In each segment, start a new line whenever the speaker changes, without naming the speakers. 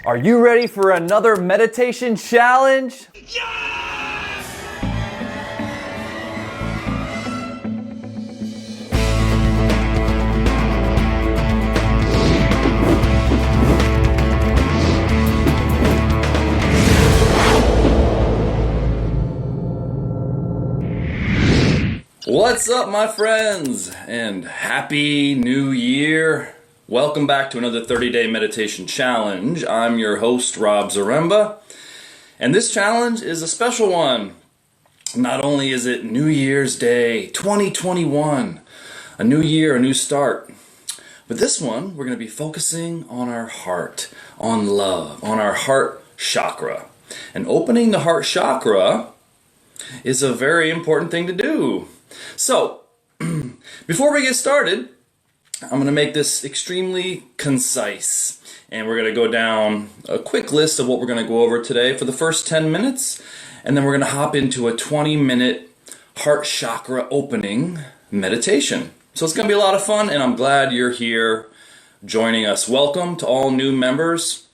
Are you ready for another meditation challenge?
What's up, my friends, and happy new year. Welcome back to another 30-day meditation challenge. I'm your host, Rob Zaremba, and this challenge is a special one. Not only is it New Year's Day 2021, a new year, a new start, but this one we're going to be focusing on our heart, on love, on our heart chakra. And opening the heart chakra is a very important thing to do. So, before we get started, I'm going to make this extremely concise, and we're going to go down a quick list of what we're going to go over today for the first 10 minutes, and then we're going to hop into a 20-minute heart chakra opening meditation. So it's going to be a lot of fun, and I'm glad you're here joining us. Welcome to all new members.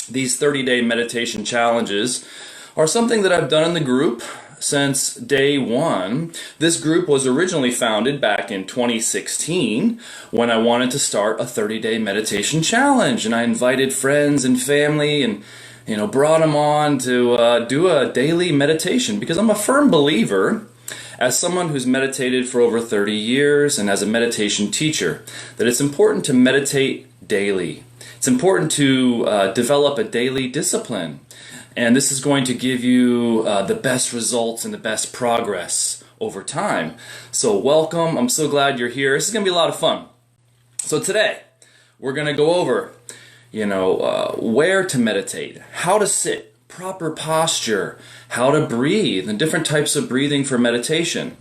These 30-day meditation challenges are something that I've done in the group since day one. This group was originally founded back in 2016 when I wanted to start a 30-day meditation challenge, and I invited friends and family and brought them on to do a daily meditation, because I'm a firm believer, as someone who's meditated for over 30 years and as a meditation teacher, that it's important to meditate daily. It's important to develop a daily discipline. And this is going to give you the best results and the best progress over time. So welcome. I'm so glad you're here. This is going to be a lot of fun. So today, we're going to go over, where to meditate, how to sit, proper posture, how to breathe, and different types of breathing for meditation.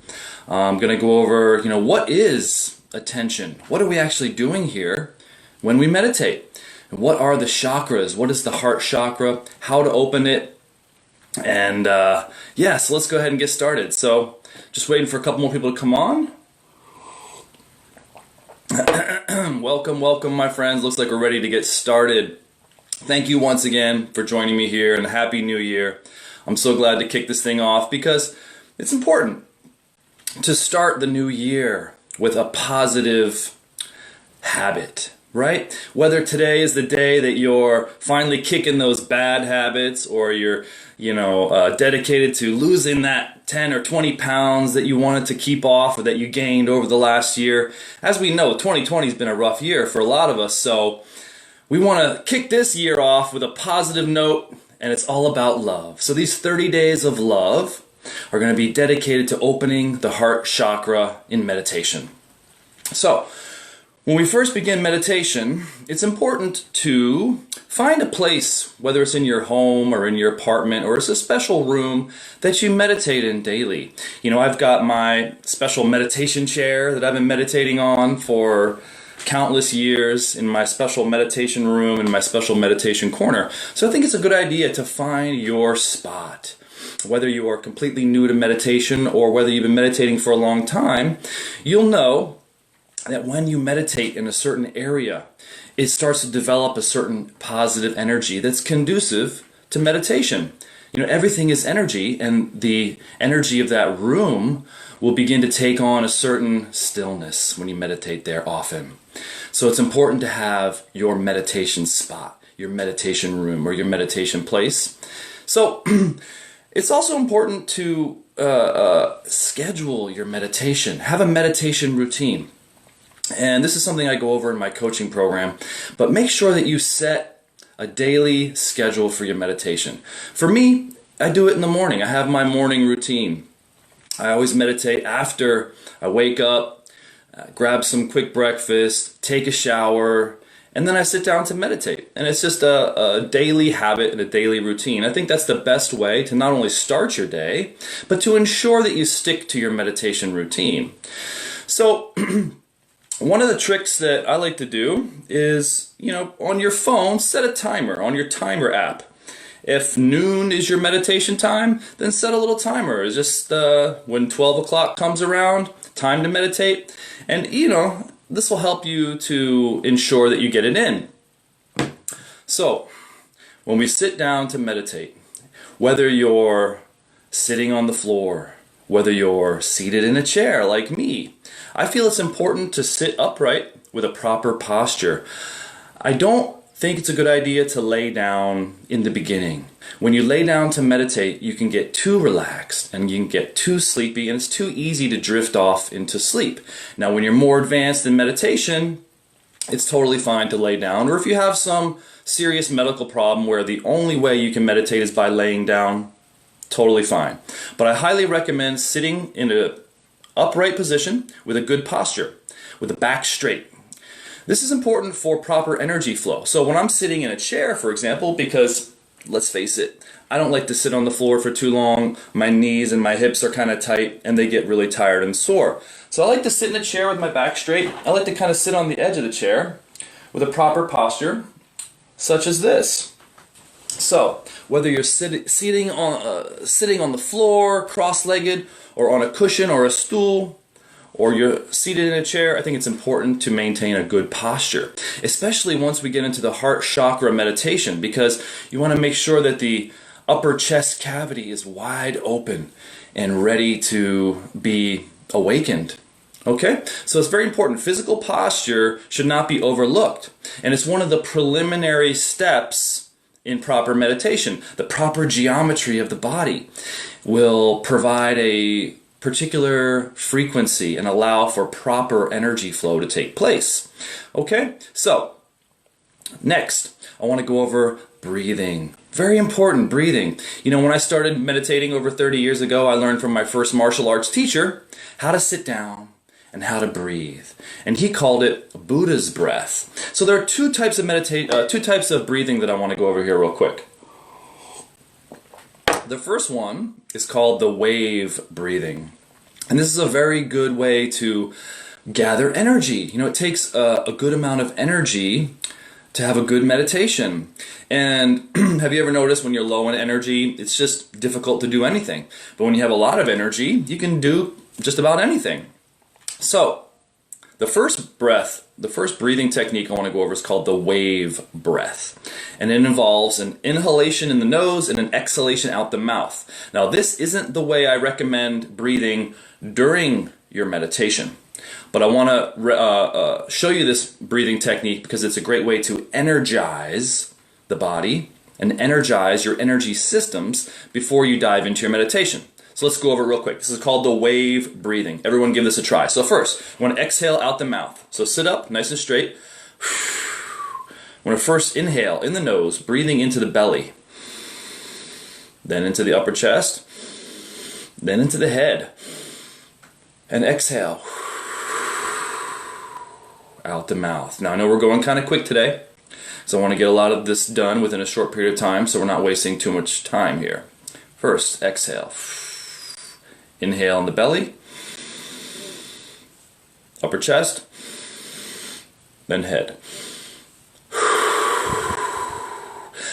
I'm going to go over, what is attention? What are we actually doing here when we meditate? What are the chakras? What is the heart chakra? How to open it? And so let's go ahead and get started. So just waiting for a couple more people to come on. Welcome, my friends. Looks like we're ready to get started. Thank you once again for joining me here, and Happy New Year. I'm so glad to kick this thing off because it's important to start the new year with a positive habit. Right? Whether today is the day that you're finally kicking those bad habits, or you're, dedicated to losing that 10 or 20 pounds that you wanted to keep off or that you gained over the last year. As we know, 2020 has been a rough year for a lot of us, so we want to kick this year off with a positive note, and it's all about love. So these 30 days of love are going to be dedicated to opening the heart chakra in meditation. So, when we first begin meditation, it's important to find a place, whether it's in your home or in your apartment or it's a special room that you meditate in daily. I've got my special meditation chair that I've been meditating on for countless years in my special meditation room, in my special meditation corner. So I think it's a good idea to find your spot. Whether you are completely new to meditation or whether you've been meditating for a long time, you'll know that when you meditate in a certain area, it starts to develop a certain positive energy that's conducive to meditation. Everything is energy, and the energy of that room will begin to take on a certain stillness when you meditate there often. So it's important to have your meditation spot, your meditation room, or your meditation place. So it's also important to schedule your meditation. Have a meditation routine. And this is something I go over in my coaching program, but make sure that you set a daily schedule for your meditation. For me, I do it in the morning. I have my morning routine. I always meditate after I wake up, grab some quick breakfast, take a shower, and then I sit down to meditate. And it's just a daily habit and a daily routine. I think that's the best way to not only start your day, but to ensure that you stick to your meditation routine. So, one of the tricks that I like to do is, on your phone, set a timer on your timer app. If noon is your meditation time, then set a little timer. It's just when 12 o'clock comes around, time to meditate. And, this will help you to ensure that you get it in. So, when we sit down to meditate, whether you're sitting on the floor, whether you're seated in a chair like me, I feel it's important to sit upright with a proper posture. I don't think it's a good idea to lay down in the beginning. When you lay down to meditate, you can get too relaxed and you can get too sleepy, and it's too easy to drift off into sleep. Now, when you're more advanced in meditation, it's totally fine to lay down, or if you have some serious medical problem where the only way you can meditate is by laying down, totally fine. But I highly recommend sitting in an upright position with a good posture, with the back straight. This is important for proper energy flow. So when I'm sitting in a chair, for example, because let's face it, I don't like to sit on the floor for too long. My knees and my hips are kind of tight and they get really tired and sore. So I like to sit in a chair with my back straight. I like to kind of sit on the edge of the chair with a proper posture, such as this. So whether you're sitting on the floor, cross-legged, or on a cushion or a stool, or you're seated in a chair, I think it's important to maintain a good posture, especially once we get into the Heart Chakra meditation, because you want to make sure that the upper chest cavity is wide open and ready to be awakened. Okay? So it's very important. Physical posture should not be overlooked, and it's one of the preliminary steps in proper meditation. The proper geometry of the body will provide a particular frequency and allow for proper energy flow to take place. Okay, so next I want to go over breathing. Very important, breathing. You know, when I started meditating over 30 years ago, I learned from my first martial arts teacher how to sit down and how to breathe, and he called it Buddha's breath. So there are two types of breathing that I want to go over here real quick. The first one is called the wave breathing. And this is a very good way to gather energy. You know, it takes a good amount of energy to have a good meditation. And have you ever noticed when you're low in energy, it's just difficult to do anything. But when you have a lot of energy, you can do just about anything. So, the first breathing technique I want to go over is called the wave breath. And it involves an inhalation in the nose and an exhalation out the mouth. Now, this isn't the way I recommend breathing during your meditation. But I want to show you this breathing technique because it's a great way to energize the body and energize your energy systems before you dive into your meditation. So let's go over it real quick. This is called the wave breathing. Everyone give this a try. So first, I want to exhale out the mouth. So sit up, nice and straight. I want to first inhale in the nose, breathing into the belly. Then into the upper chest. Then into the head. And exhale out the mouth. Now I know we're going kind of quick today, so I want to get a lot of this done within a short period of time so we're not wasting too much time here. First, exhale. Inhale in the belly, upper chest, then head.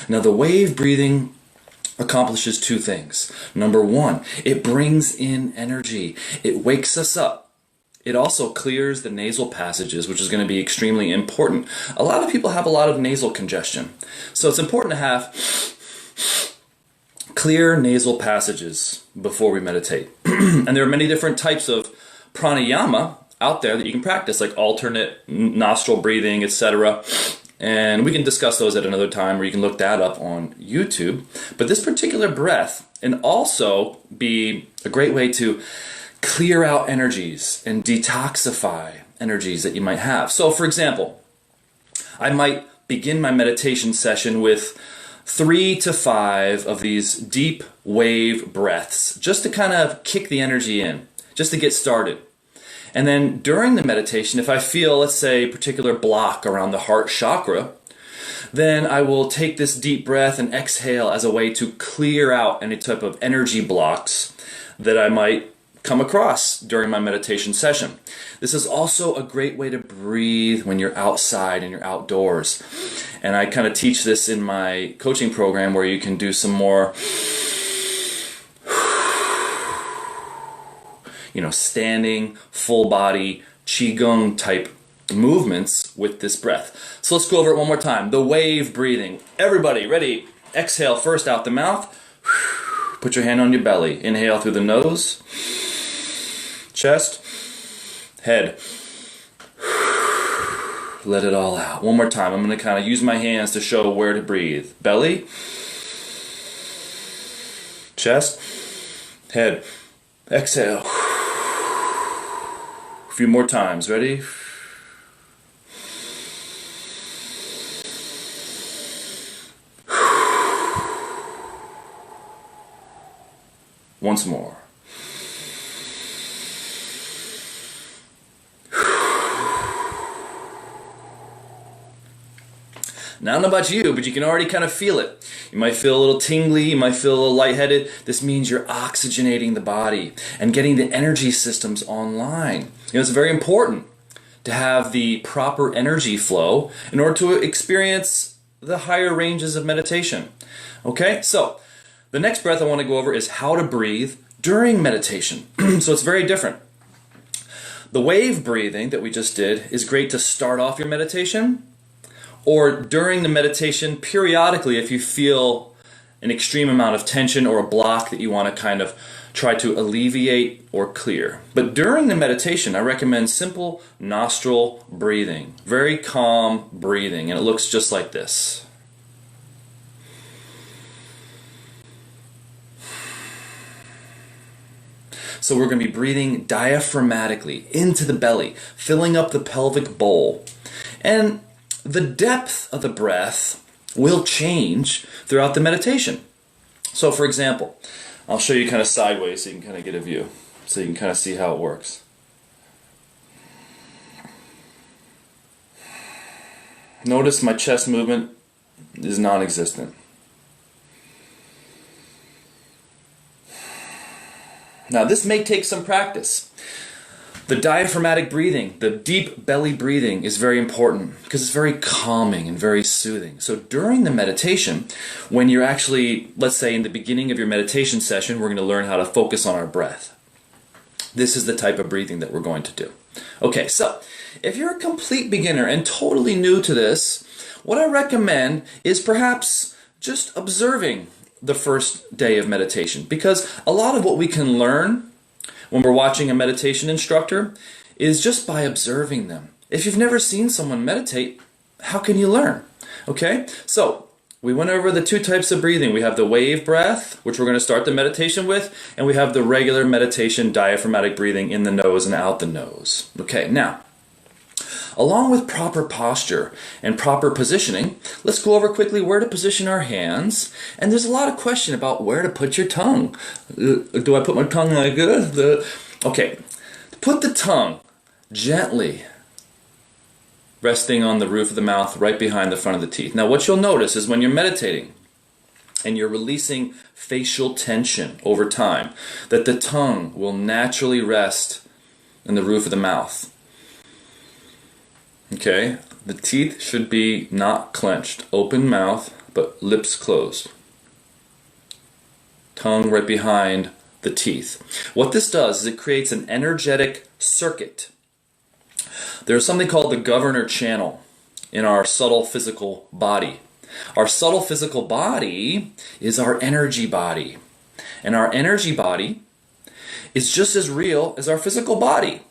Now the wave breathing accomplishes two things. Number one, it brings in energy. It wakes us up. It also clears the nasal passages, which is going to be extremely important. A lot of people have a lot of nasal congestion. So it's important to have clear nasal passages before we meditate. And there are many different types of pranayama out there that you can practice, like alternate nostril breathing, etc. And we can discuss those at another time, or you can look that up on YouTube. But this particular breath can also be a great way to clear out energies and detoxify energies that you might have. So for example, I might begin my meditation session with 3 to 5 of these deep wave breaths, just to kind of kick the energy in, just to get started. And then during the meditation, if I feel, let's say, a particular block around the heart chakra, then I will take this deep breath and exhale as a way to clear out any type of energy blocks that I might come across during my meditation session. This is also a great way to breathe when you're outside and you're outdoors. And I kind of teach this in my coaching program where you can do some more, standing, full body, qigong type movements with this breath. So let's go over it one more time. The wave breathing. Everybody, ready? Exhale first out the mouth. Put your hand on your belly. Inhale through the nose, chest, head. Let it all out. One more time. I'm going to kind of use my hands to show where to breathe. Belly, chest, head. Exhale. A few more times. Ready? Once more. Now, I don't know about you, but you can already kind of feel it. You might feel a little tingly, you might feel a little lightheaded. This means you're oxygenating the body and getting the energy systems online. It's very important to have the proper energy flow in order to experience the higher ranges of meditation. Okay, so the next breath I want to go over is how to breathe during meditation. So it's very different. The wave breathing that we just did is great to start off your meditation, or during the meditation periodically if you feel an extreme amount of tension or a block that you want to kind of try to alleviate or clear. But during the meditation, I recommend simple nostril breathing, very calm breathing, and it looks just like this. So we're going to be breathing diaphragmatically into the belly, filling up the pelvic bowl. And the depth of the breath will change throughout the meditation. So for example, I'll show you kind of sideways so you can kind of get a view, so you can kind of see how it works. Notice my chest movement is non-existent. Now this may take some practice. The diaphragmatic breathing, the deep belly breathing is very important because it's very calming and very soothing. So during the meditation, when you're actually, let's say in the beginning of your meditation session, we're going to learn how to focus on our breath. This is the type of breathing that we're going to do. Okay, so if you're a complete beginner and totally new to this, what I recommend is perhaps just observing the first day of meditation, because a lot of what we can learn when we're watching a meditation instructor is just by observing them. If you've never seen someone meditate, how can you learn? Okay, so we went over the two types of breathing. We have the wave breath, which we're going to start the meditation with, and we have the regular meditation diaphragmatic breathing in the nose and out the nose. Okay, now, along with proper posture and proper positioning, let's go over quickly where to position our hands. And there's a lot of question about where to put your tongue. Do I put my tongue like this? Okay, put the tongue gently resting on the roof of the mouth right behind the front of the teeth. Now what you'll notice is when you're meditating and you're releasing facial tension over time, that the tongue will naturally rest in the roof of the mouth. Okay, the teeth should be not clenched, open mouth, but lips closed. Tongue right behind the teeth. What this does is it creates an energetic circuit. There's something called the governor channel in our subtle physical body. Our subtle physical body is our energy body. And our energy body is just as real as our physical body.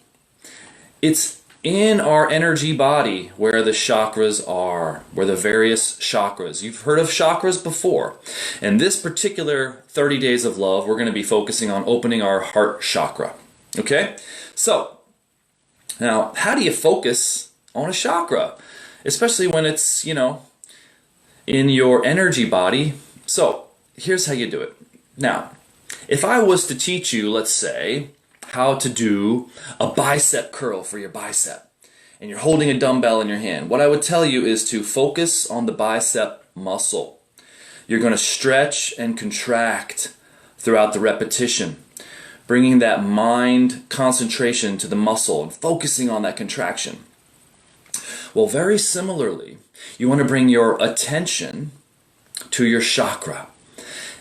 It's in our energy body where the chakras are, where the various chakras. You've heard of chakras before. In this particular 30 days of love, we're going to be focusing on opening our heart chakra. Okay? So, now, how do you focus on a chakra? Especially when it's, in your energy body. So, here's how you do it. Now, if I was to teach you, let's say, how to do a bicep curl for your bicep, and you're holding a dumbbell in your hand, what I would tell you is to focus on the bicep muscle. You're going to stretch and contract throughout the repetition, bringing that mind concentration to the muscle and focusing on that contraction. Well, very similarly, you want to bring your attention to your chakra.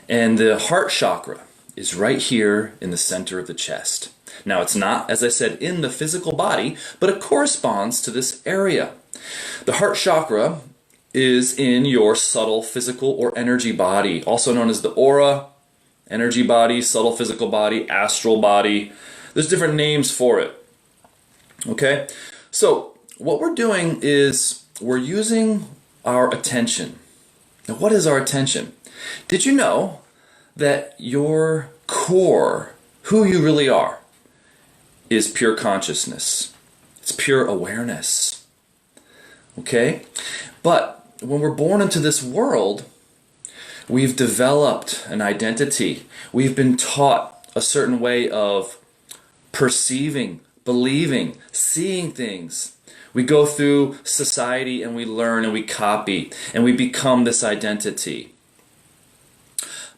And the heart chakra is right here in the center of the chest. Now, it's not, as I said, in the physical body, but it corresponds to this area. The heart chakra is in your subtle physical or energy body, also known as the aura, energy body, subtle physical body, astral body. There's different names for it. Okay? So what we're doing is we're using our attention. Now, what is our attention? Did you know that your core, who you really are, is pure consciousness? It's pure awareness. Okay? But when we're born into this world, we've developed an identity. We've been taught a certain way of perceiving, believing, seeing things. We go through society and we learn and we copy and we become this identity.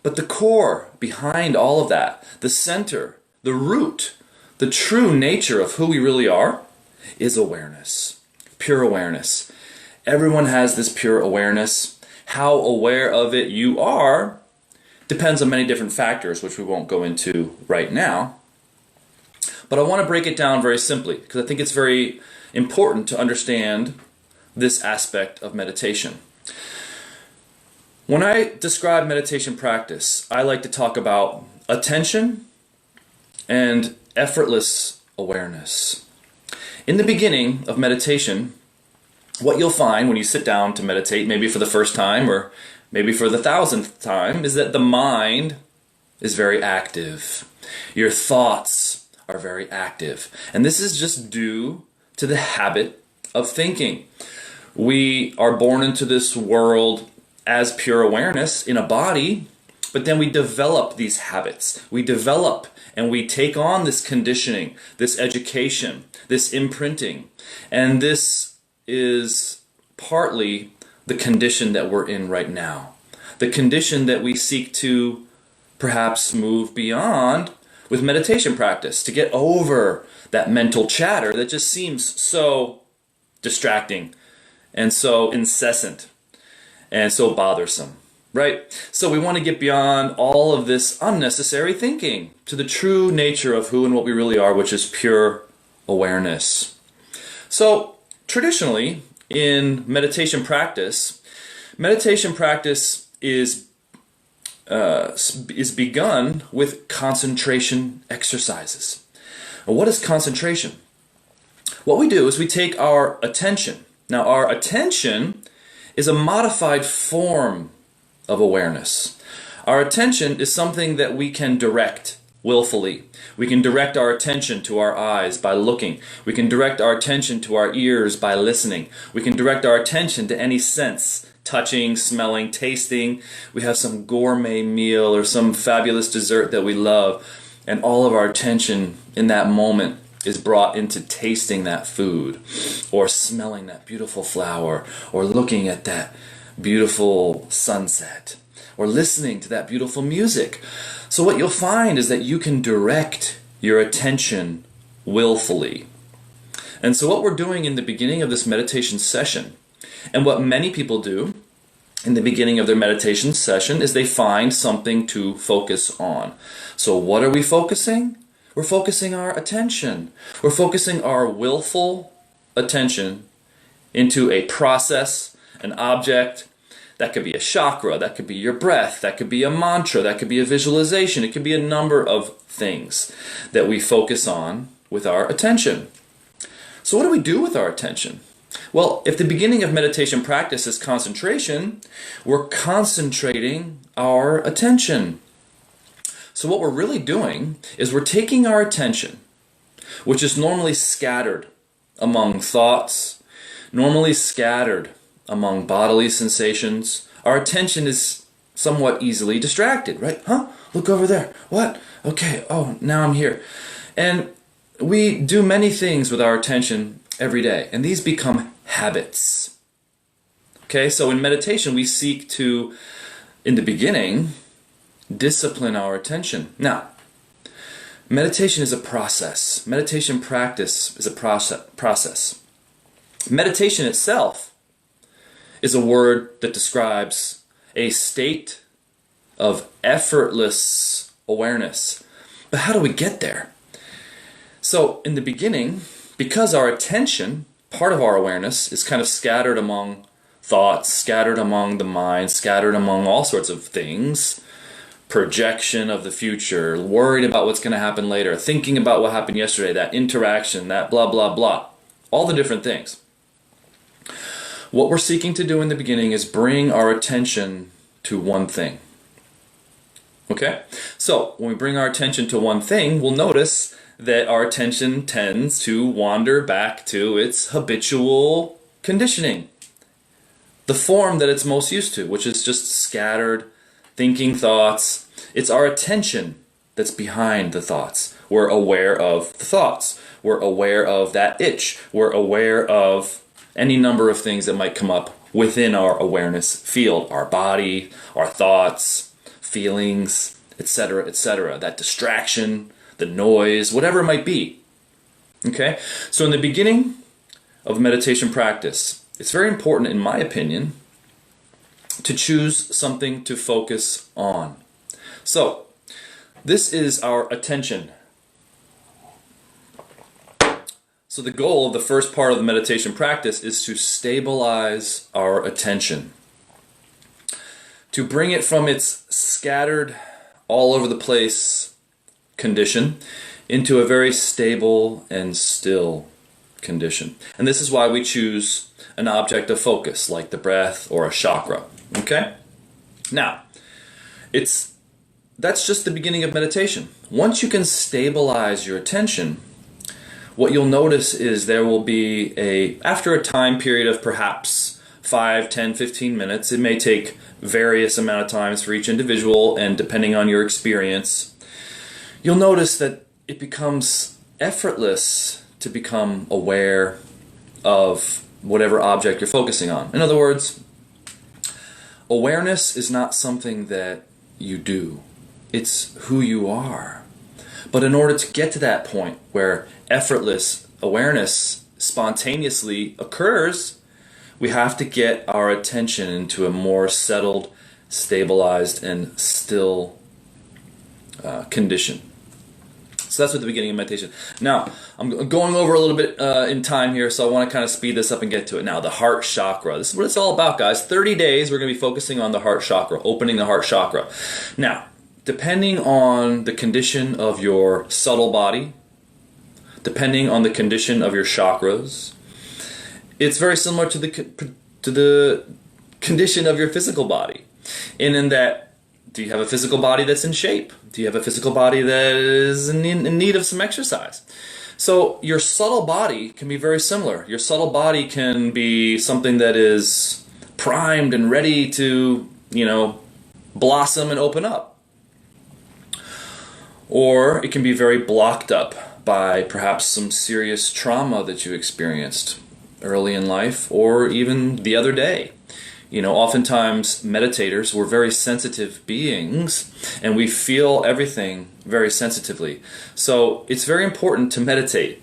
But the core behind all of that, the center, the root, the true nature of who we really are is awareness, pure awareness. Everyone has this pure awareness. How aware of it you are depends on many different factors, which we won't go into right now. But I want to break it down very simply because I think it's very important to understand this aspect of meditation. When I describe meditation practice, I like to talk about attention and effortless awareness. In the beginning of meditation, what you'll find when you sit down to meditate, maybe for the first time or maybe for the 1,000th time, is that the mind is very active. Your thoughts are very active. And this is just due to the habit of thinking. We are born into this world as pure awareness in a body, but then we develop these habits. We develop and we take on this conditioning, this education, this imprinting. And this is partly the condition that we're in right now. The condition that we seek to perhaps move beyond with meditation practice, to get over that mental chatter that just seems so distracting and so incessant and so bothersome, right? So we want to get beyond all of this unnecessary thinking to the true nature of who and what we really are, which is pure awareness. So traditionally, in meditation practice is begun with concentration exercises. Now, what is concentration? What we do is we take our attention. Now, our attention is a modified form of awareness. Our attention is something that we can direct willfully. We can direct our attention to our eyes by looking. We can direct our attention to our ears by listening. We can direct our attention to any sense, touching, smelling, tasting. We have some gourmet meal or some fabulous dessert that we love, and all of our attention in that moment is brought into tasting that food or smelling that beautiful flower or looking at that beautiful sunset or listening to that beautiful music. So what you'll find is that you can direct your attention willfully. And so what we're doing in the beginning of this meditation session, and what many people do in the beginning of their meditation session, is they find something to focus on. So what are we focusing? We're focusing our attention. We're focusing our willful attention into a process, an object. That could be a chakra, that could be your breath, that could be a mantra, that could be a visualization. It could be a number of things that we focus on with our attention. So what do we do with our attention? Well, if the beginning of meditation practice is concentration, we're concentrating our attention. So what we're really doing is we're taking our attention, which is normally scattered among thoughts, normally scattered among bodily sensations. Our attention is somewhat easily distracted, right? Huh? Look over there. What? Okay. Oh, now I'm here. And we do many things with our attention every day, and these become habits. Okay, so in meditation, we seek to, in the beginning, discipline our attention. Now, meditation is a process. Meditation practice is a process. Meditation itself is a word that describes a state of effortless awareness. But how do we get there? So in the beginning, because our attention, part of our awareness, is kind of scattered among thoughts scattered among the mind, scattered among all sorts of things, projection of the future, worried about what's going to happen later, thinking about what happened yesterday, that interaction, that blah, blah, blah, all the different things. What we're seeking to do in the beginning is bring our attention to one thing. Okay? So, when we bring our attention to one thing, we'll notice that our attention tends to wander back to its habitual conditioning. The form that it's most used to, which is just scattered thinking thoughts. It's our attention that's behind the thoughts. We're aware of the thoughts. We're aware of that itch. We're aware of any number of things that might come up within our awareness field. Our body, our thoughts, feelings, etc., etc. That distraction, the noise, whatever it might be. Okay? So in the beginning of meditation practice, it's very important, in my opinion, to choose something to focus on. So, this is our attention. So the goal of the first part of the meditation practice is to stabilize our attention. To bring it from its scattered, all over the place condition into a very stable and still condition. And this is why we choose an object of focus, like the breath or a chakra. Okay? Now, that's just the beginning of meditation. Once you can stabilize your attention, what you'll notice is there will be after a time period of perhaps 5, 10, 15 minutes, it may take various amount of times for each individual, and depending on your experience, you'll notice that it becomes effortless to become aware of whatever object you're focusing on. In other words, awareness is not something that you do. It's who you are. But in order to get to that point where effortless awareness spontaneously occurs, we have to get our attention into a more settled, stabilized, and still condition. So that's at the beginning of meditation. Now, I'm going over a little bit in time here, so I want to kind of speed this up and get to it now. The heart chakra. This is what it's all about, guys. 30 days, we're going to be focusing on the heart chakra, opening the heart chakra. Now, depending on the condition of your subtle body, depending on the condition of your chakras, it's very similar to the condition of your physical body. And in that, do you have a physical body that's in shape? Do you have a physical body that is in need of some exercise? So your subtle body can be very similar. Your subtle body can be something that is primed and ready to, blossom and open up. Or it can be very blocked up by perhaps some serious trauma that you experienced early in life or even the other day. Oftentimes meditators, we're very sensitive beings and we feel everything very sensitively. So it's very important to meditate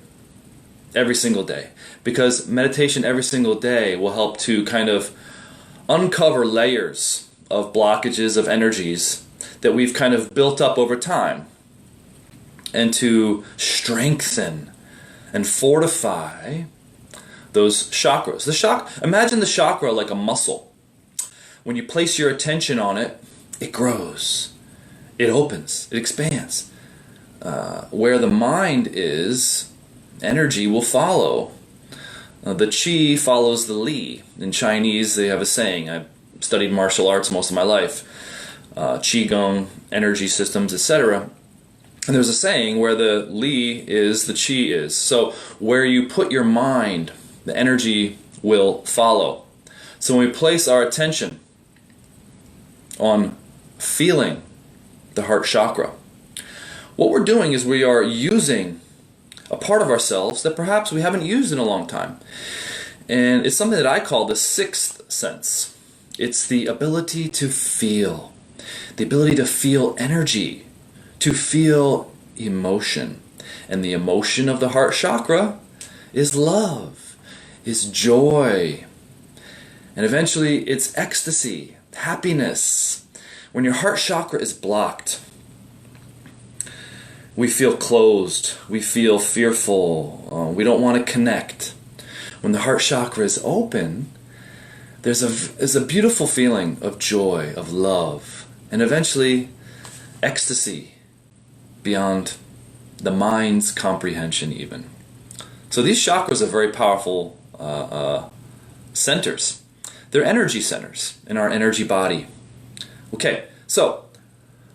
every single day, because meditation every single day will help to kind of uncover layers of blockages of energies that we've kind of built up over time, and to strengthen and fortify those chakras. Imagine the chakra like a muscle. When you place your attention on it, it grows, it opens, it expands. Where the mind is, energy will follow. The qi follows the li. In Chinese, they have a saying. I've studied martial arts most of my life. Qigong, energy systems, etc. And there's a saying where the li is, the qi is. So where you put your mind, the energy will follow. So when we place our attention on feeling the heart chakra, what we're doing is we are using a part of ourselves that perhaps we haven't used in a long time. And it's something that I call the sixth sense. It's the ability to feel. The ability to feel energy, to feel emotion. And the emotion of the heart chakra is love, is joy, and eventually it's ecstasy, happiness. When your heart chakra is blocked, we feel closed, we feel fearful, we don't want to connect. When the heart chakra is open, there's a beautiful feeling of joy, of love, and eventually ecstasy beyond the mind's comprehension even. So these chakras are very powerful centers. They're energy centers in our energy body. Okay, so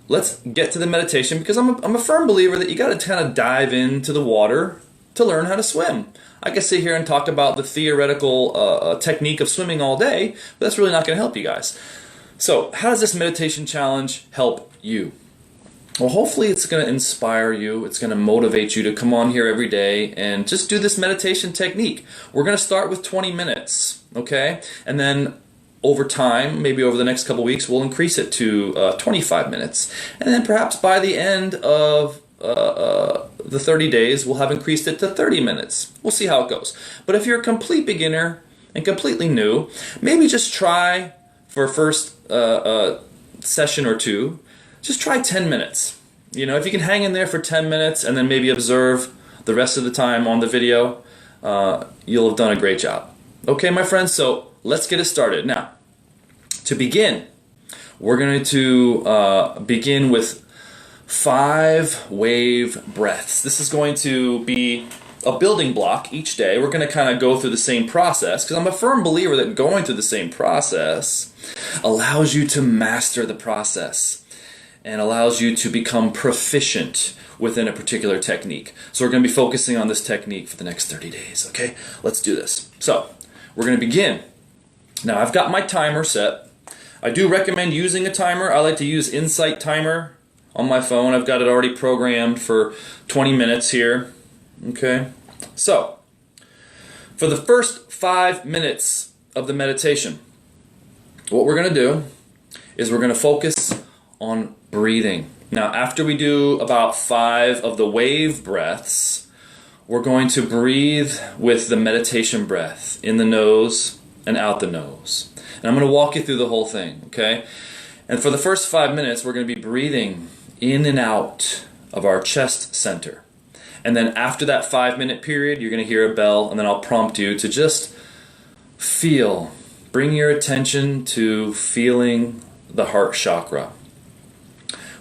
let's get to the meditation, because I'm a firm believer that you got to kind of dive into the water to learn how to swim. I can sit here and talk about the theoretical technique of swimming all day, but that's really not going to help you guys. So how does this meditation challenge help you? Well, hopefully it's going to inspire you. It's going to motivate you to come on here every day and just do this meditation technique. We're going to start with 20 minutes, okay? And then over time, maybe over the next couple weeks, we'll increase it to 25 minutes. And then perhaps by the end of the 30 days, we'll have increased it to 30 minutes. We'll see how it goes. But if you're a complete beginner and completely new, maybe just try for a first session or two, just try 10 minutes. You know, if you can hang in there for 10 minutes and then maybe observe the rest of the time on the video, you'll have done a great job. Okay, my friends, so let's get it started. Now, to begin, we're going to begin with 5 wave breaths. This is going to be a building block each day. We're going to kind of go through the same process, because I'm a firm believer that going through the same process allows you to master the process and allows you to become proficient within a particular technique. So we're going to be focusing on this technique for the next 30 days, okay? Let's do this. So we're going to begin. Now I've got my timer set. I do recommend using a timer. I like to use Insight Timer on my phone. I've got it already programmed for 20 minutes here, okay? So for the first 5 minutes of the meditation, what we're going to do is we're going to focus on breathing. Now, after we do about 5 of the wave breaths, we're going to breathe with the meditation breath in the nose and out the nose. And I'm going to walk you through the whole thing, okay? And for the first 5 minutes, we're going to be breathing in and out of our chest center. And then after that 5-minute period, you're going to hear a bell, and then I'll prompt you to just feel, bring your attention to feeling the heart chakra.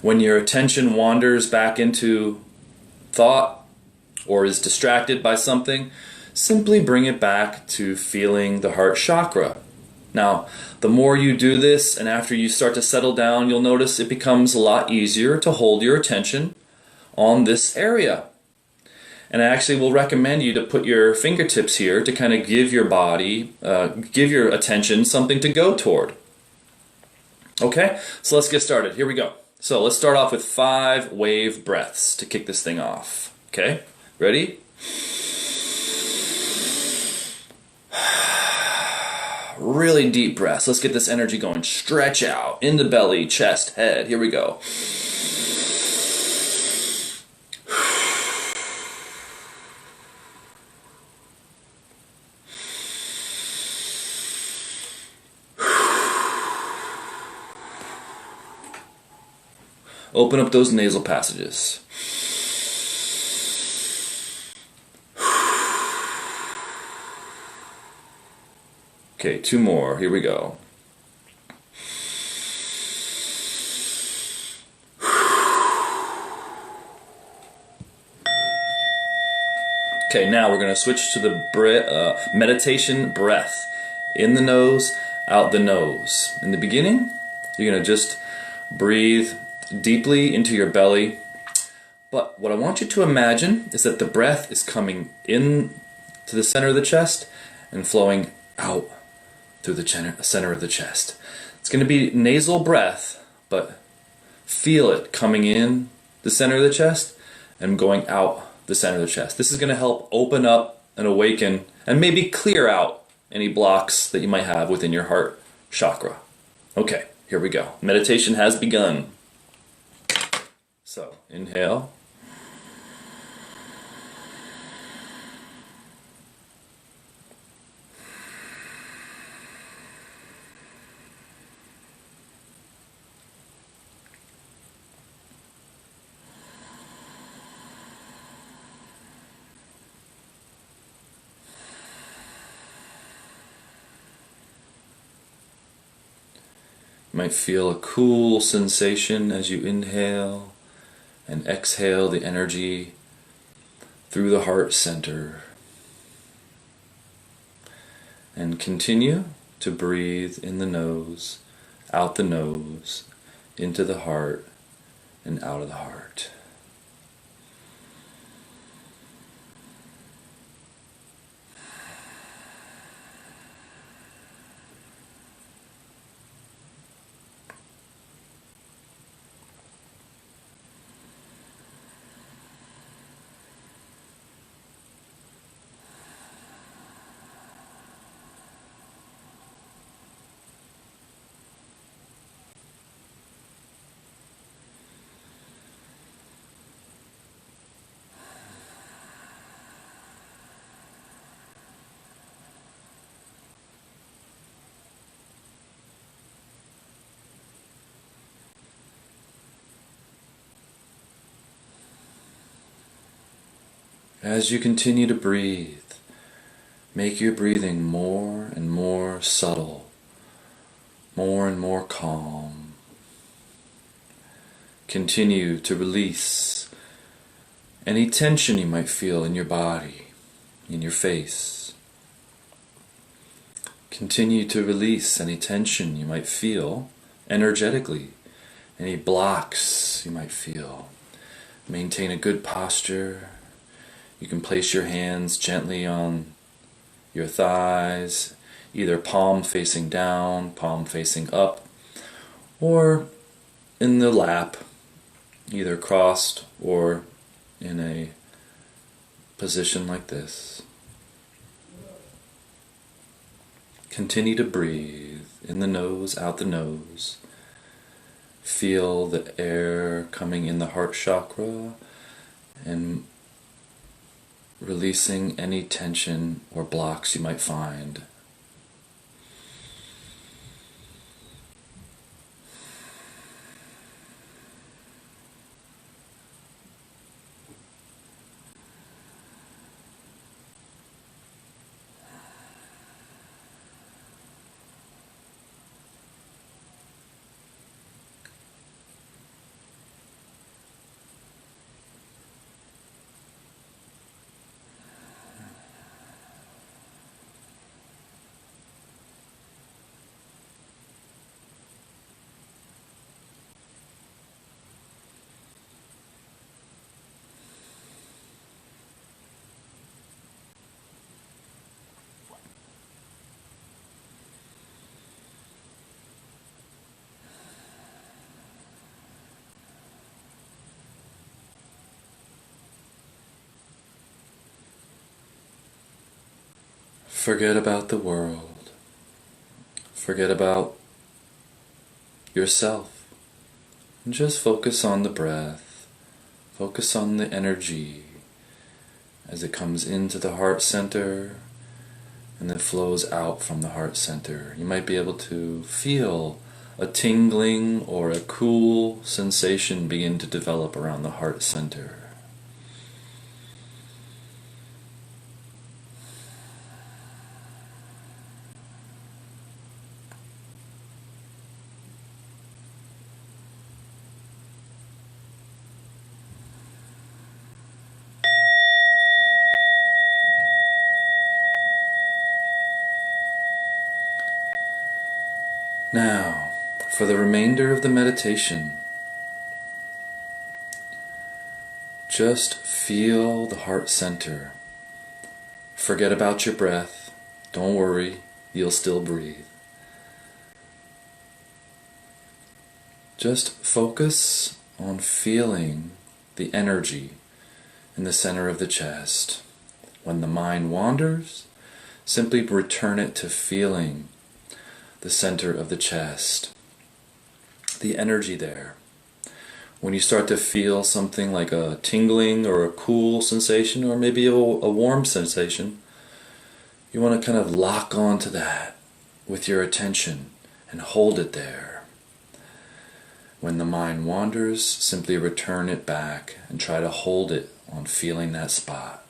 When your attention wanders back into thought or is distracted by something, simply bring it back to feeling the heart chakra. Now, the more you do this, and after you start to settle down, you'll notice it becomes a lot easier to hold your attention on this area. And I actually will recommend you to put your fingertips here to kind of give your body, give your attention something to go toward. Okay, so let's get started. Here we go. So let's start off with 5 wave breaths to kick this thing off. Okay, ready? Really deep breaths. Let's get this energy going. Stretch out in the belly, chest, head. Here we go. Open up those nasal passages. Okay, 2 more. Here we go. Okay, now we're going to switch to the meditation breath. In the nose, out the nose. In the beginning, you're going to just breathe deeply into your belly. But what I want you to imagine is that the breath is coming in to the center of the chest and flowing out through the center of the chest. It's going to be nasal breath, but feel it coming in the center of the chest and going out the center of the chest. This is going to help open up and awaken and maybe clear out any blocks that you might have within your heart chakra. Okay, here we go. Meditation has begun. So, inhale. You might feel a cool sensation as you inhale and exhale the energy through the heart center. And continue to breathe in the nose, out the nose, into the heart, and out of the heart. As you continue to breathe, make your breathing more and more subtle, more and more calm. Continue to release any tension you might feel in your body, in your face. Continue to release any tension you might feel energetically, any blocks you might feel. Maintain a good posture. You can place your hands gently on your thighs, either palm facing down, palm facing up, or in the lap, either crossed or in a position like this. Continue to breathe in the nose, out the nose. Feel the air coming in the heart chakra and releasing any tension or blocks you might find. Forget about the world. Forget about yourself. And just focus on the breath. Focus on the energy as it comes into the heart center and then flows out from the heart center. You might be able to feel a tingling or a cool sensation begin to develop around the heart center. Now, for the remainder of the meditation, just feel the heart center. Forget about your breath. Don't worry, you'll still breathe. Just focus on feeling the energy in the center of the chest. When the mind wanders, simply return it to feeling the center of the chest, the energy there. When you start to feel something like a tingling or a cool sensation or maybe a warm sensation, you want to kind of lock onto that with your attention and hold it there. When the mind wanders, simply return it back and try to hold it on feeling that spot.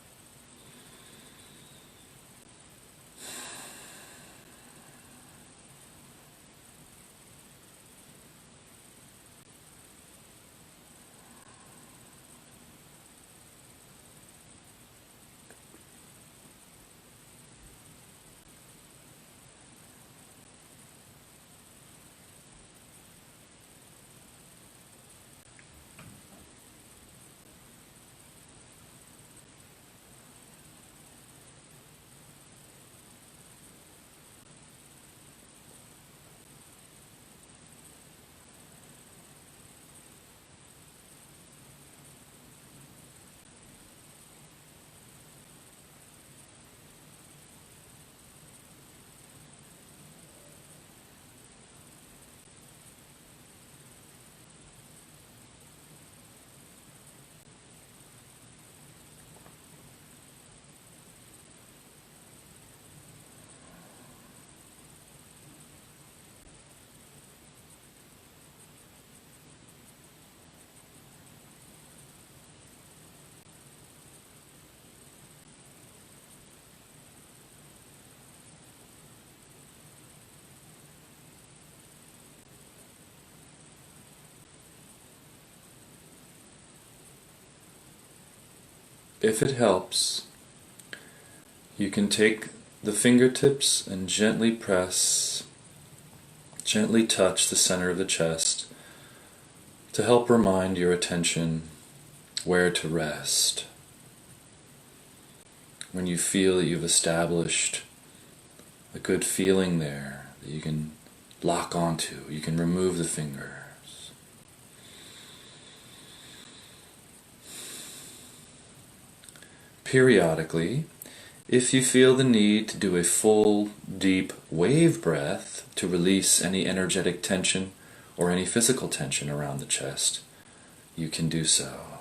If it helps, you can take the fingertips and gently press, gently touch the center of the chest to help remind your attention where to rest. When you feel that you've established a good feeling there that you can lock onto, you can remove the fingers. Periodically, if you feel the need to do a full, deep wave breath to release any energetic tension or any physical tension around the chest, you can do so.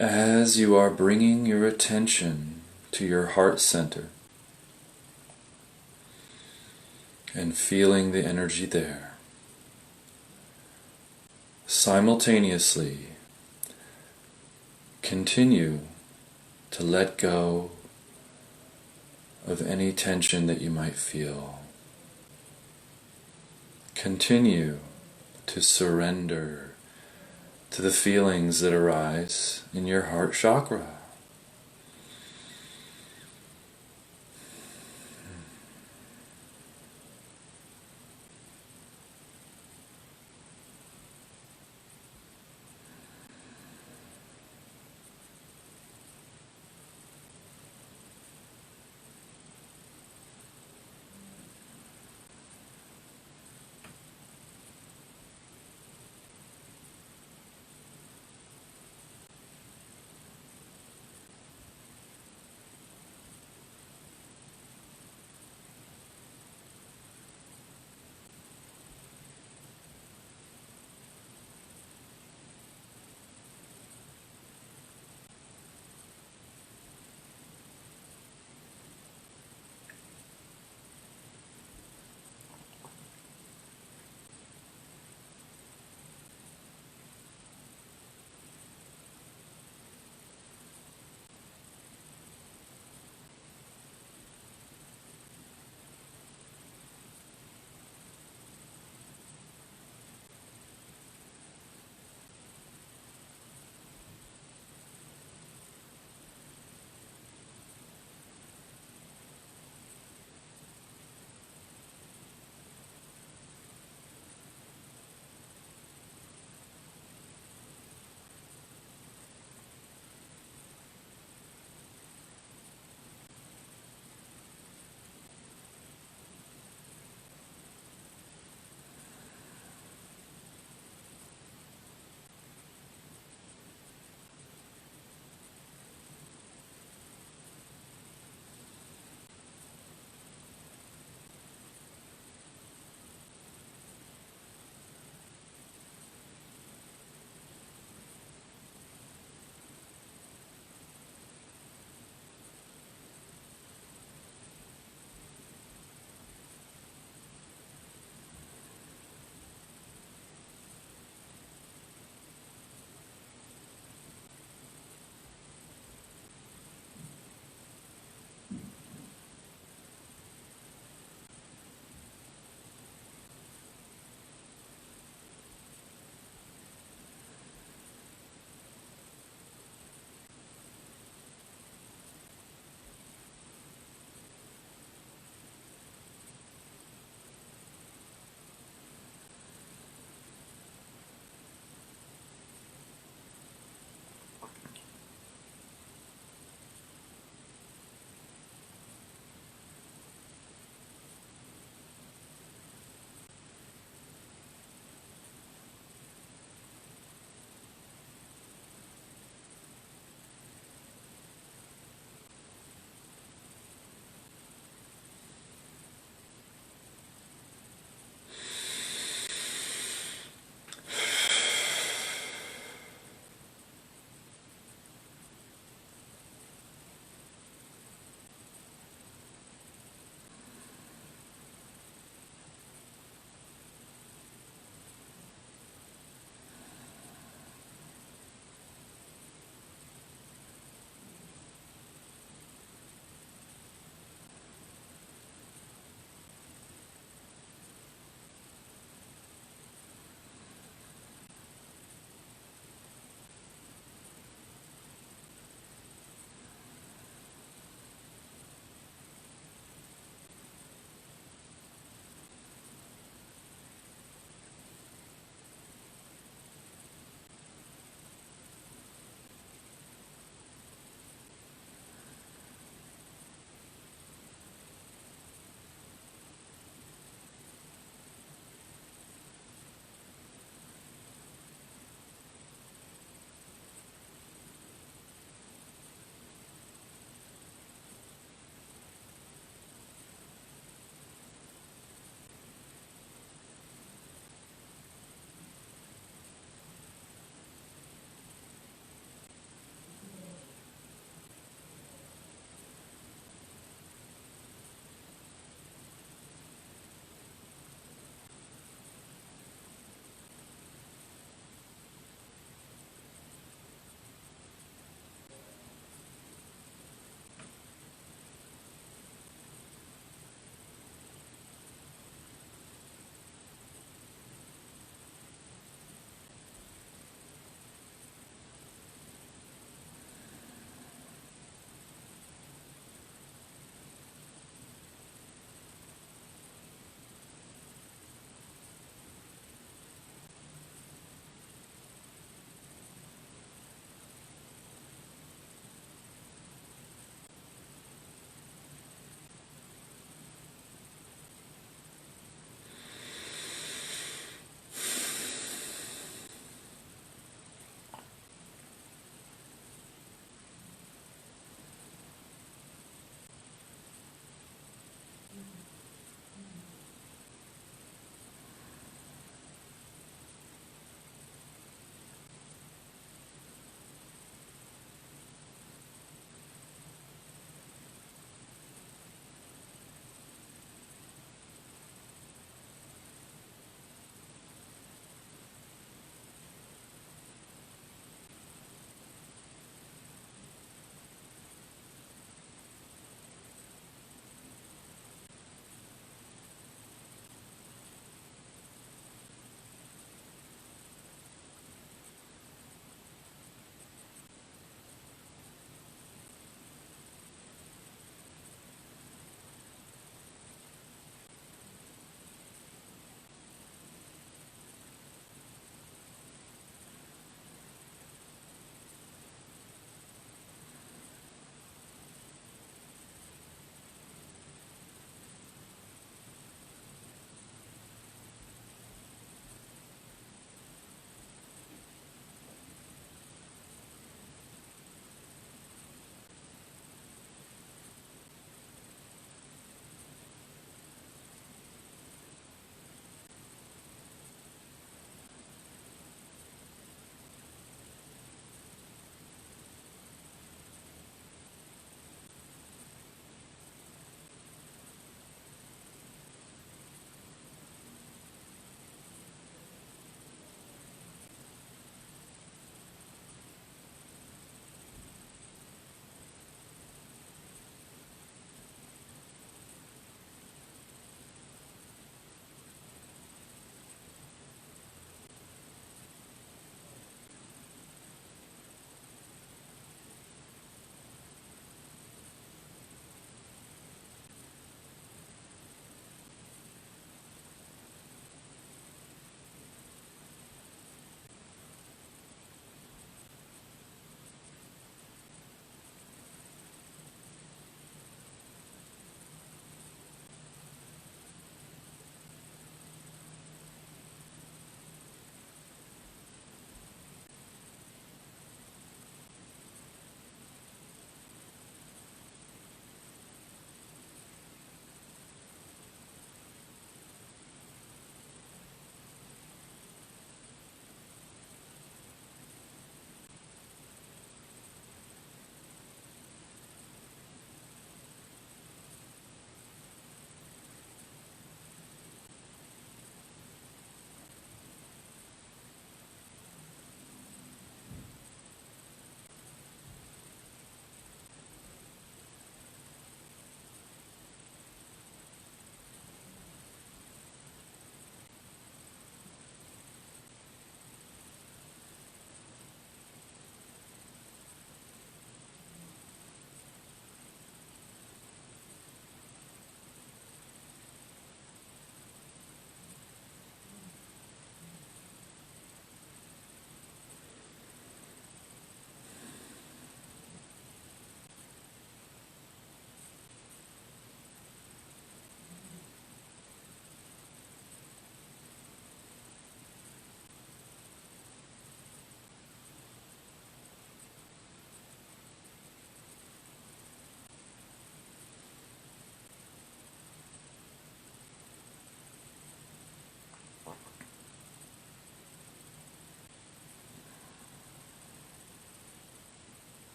As you are bringing your attention to your heart center and feeling the energy there, simultaneously continue to let go of any tension that you might feel. Continue to surrender to the feelings that arise in your heart chakra.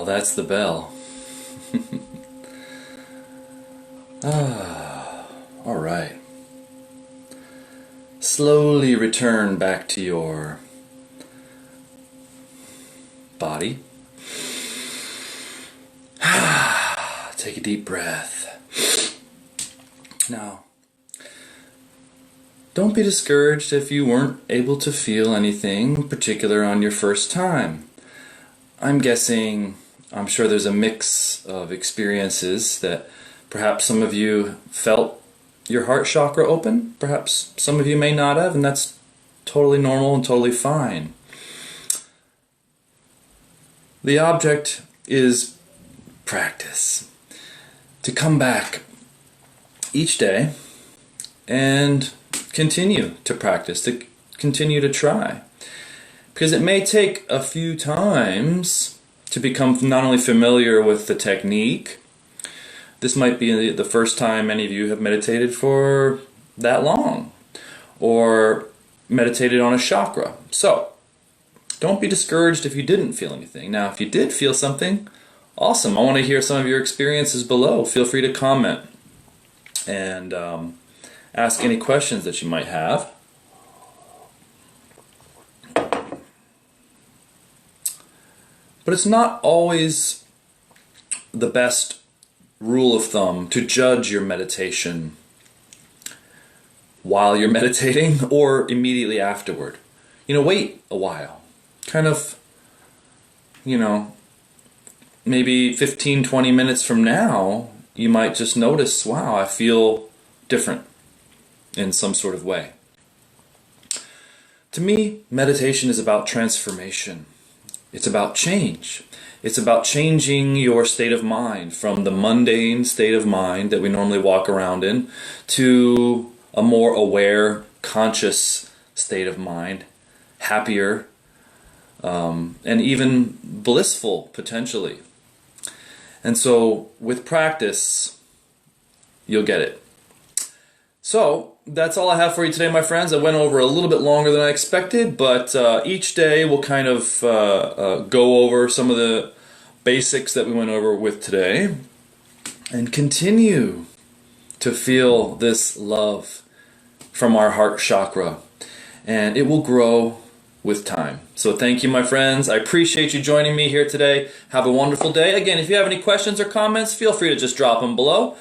that's the bell. All right. Slowly return back to your body. Take a deep breath. Now, don't be discouraged if you weren't able to feel anything particular on your first time. I'm sure there's a mix of experiences that perhaps some of you felt your heart chakra open, perhaps some of you may not have, and that's totally normal and totally fine. The object is practice. To come back each day and continue to practice, to continue to try. Because it may take a few times to become not only familiar with the technique. This might be the first time many of you have meditated for that long, or meditated on a chakra. So, don't be discouraged if you didn't feel anything. Now, if you did feel something, awesome. I want to hear some of your experiences below. Feel free to comment and ask any questions that you might have. But it's not always the best rule of thumb to judge your meditation while you're meditating or immediately afterward. Wait a while. Kind of, maybe 15-20 minutes from now, you might just notice, wow, I feel different in some sort of way. To me, meditation is about transformation. It's about change. It's about changing your state of mind from the mundane state of mind that we normally walk around in to a more aware, conscious state of mind, happier, and even blissful, potentially. And so, with practice, you'll get it. So, that's all I have for you today, my friends. I went over a little bit longer than I expected, but each day we'll kind of go over some of the basics that we went over with today and continue to feel this love from our heart chakra. And it will grow with time. So thank you, my friends. I appreciate you joining me here today. Have a wonderful day. Again, if you have any questions or comments, feel free to just drop them below.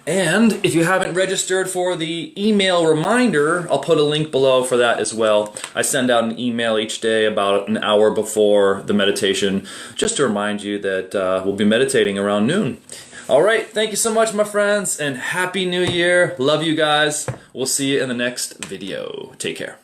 And if you haven't registered for the email reminder, I'll put a link below for that as well. I send out an email each day about an hour before the meditation, just to remind you that we'll be meditating around noon. All right, thank you so much, my friends, and Happy New Year. Love you guys. We'll see you in the next video. Take care.